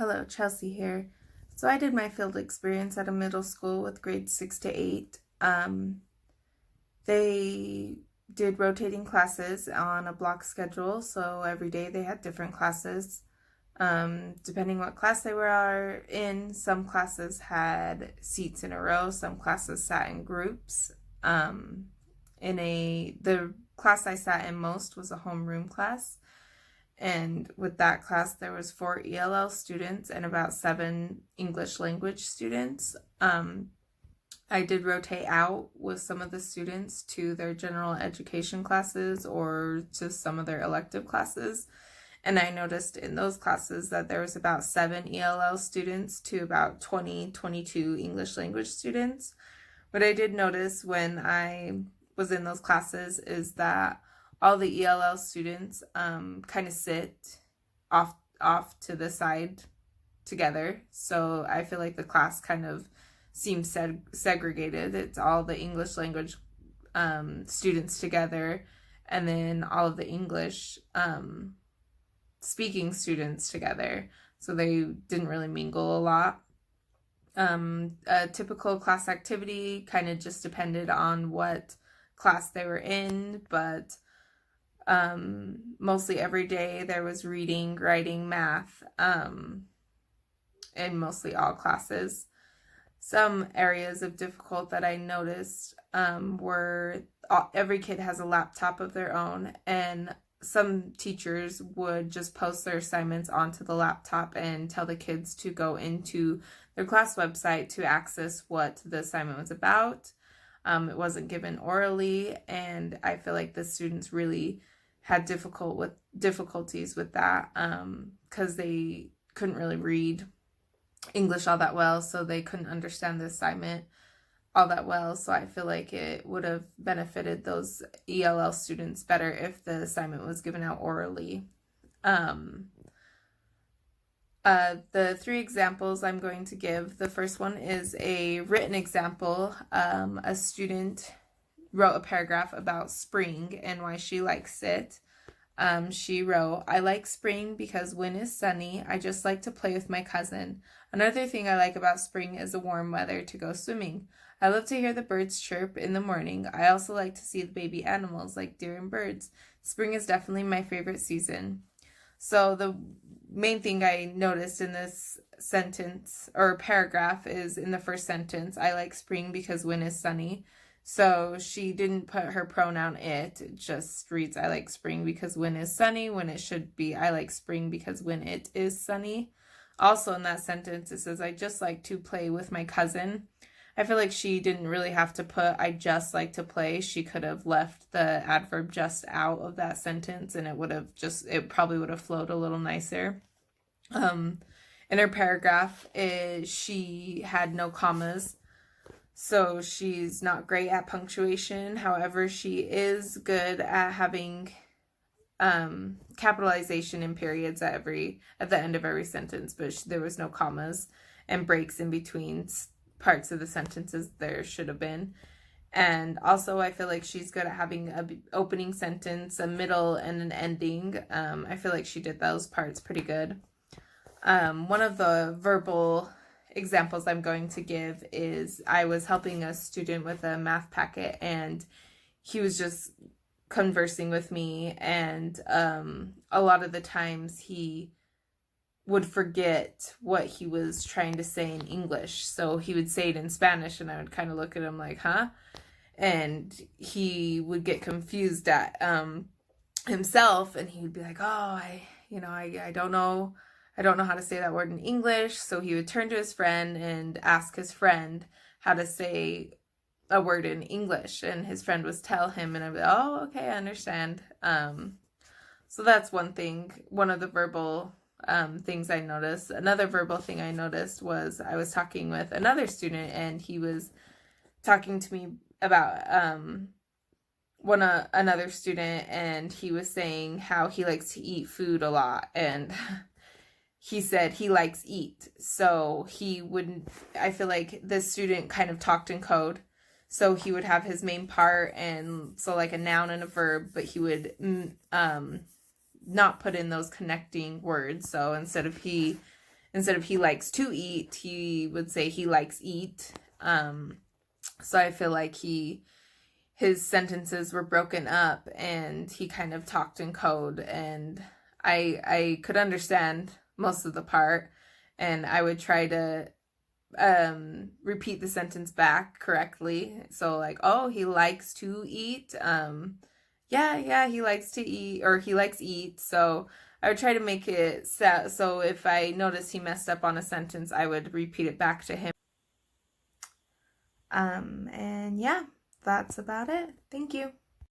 Hello, Chelsea here. So I did my field experience at a middle school with grades 6 to 8. They did rotating classes on a block schedule, so every day they had different classes. Depending what class they were in, some classes had seats in a row, some classes sat in groups. The class I sat in most was a homeroom class. And with that class, there was 4 ELL students and about 7 English language students. I did rotate out with some of the students to their general education classes or to some of their elective classes. And I noticed in those classes that there was about 7 ELL students to about 22 English language students. What I did notice when I was in those classes is that all the ELL students kind of sit off to the side together. So I feel like the class kind of seems segregated. It's all the English language students together, and then all of the English speaking students together. So they didn't really mingle a lot. A typical class activity kind of just depended on what class they were in, but mostly every day there was reading, writing, math, in mostly all classes. Some areas of difficult that I noticed were every kid has a laptop of their own, and some teachers would just post their assignments onto the laptop and tell the kids to go into their class website to access what the assignment was about. It wasn't given orally, and I feel like the students really had difficulties with that because they couldn't really read English all that well, so they couldn't understand the assignment all that well. So I feel like it would have benefited those ELL students better if the assignment was given out orally. The 3 examples I'm going to give, the first one is a written example. A student wrote a paragraph about spring and why she likes it. She wrote, "I like spring because when it's sunny, I just like to play with my cousin. Another thing I like about spring is the warm weather to go swimming. I love to hear the birds chirp in the morning. I also like to see the baby animals like deer and birds. Spring is definitely my favorite season." So the main thing I noticed in this sentence or paragraph is in the first sentence, "I like spring because when it's sunny." So she didn't put her pronoun it. It just reads, "I like spring because when is sunny," when it should be, "I like spring because when it is sunny." Also in that sentence, it says, "I just like to play with my cousin." I feel like she didn't really have to put, "I just like to play." She could have left the adverb just out of that sentence, and it probably would have flowed a little nicer. In her paragraph, she had no commas. So she's not great at punctuation. However, she is good at having capitalization in periods at the end of every sentence, but there was no commas and breaks in between parts of the sentences there should have been. And also I feel like she's good at having an opening sentence, a middle, and an ending. I feel like she did those parts pretty good. One of the verbal examples I'm going to give is I was helping a student with a math packet, and he was just conversing with me, and a lot of the times he would forget what he was trying to say in English, so he would say it in Spanish, and I would kind of look at him like, huh? And he would get confused at himself, and he would be like, "Oh, I don't know how to say that word in English." So he would turn to his friend and ask his friend how to say a word in English, and his friend would tell him, and I'd be like, "Oh, okay, I understand." So that's one thing, one of the verbal things I noticed. Another verbal thing I noticed was I was talking with another student, and he was talking to me about another student, and he was saying how he likes to eat food a lot, and he said he likes eat. So I feel like this student kind of talked in code. So he would have his main part, and so like a noun and a verb, but he would not put in those connecting words. So instead of he instead of he likes to eat, he would say he likes eat. So I feel like his sentences were broken up and he kind of talked in code, and I could understand most of the part, and I would try to repeat the sentence back correctly. So like, oh, he likes to eat. Yeah, he likes to eat, or he likes eat. So I would try to make it so if I noticed he messed up on a sentence, I would repeat it back to him. And yeah, that's about it. Thank you.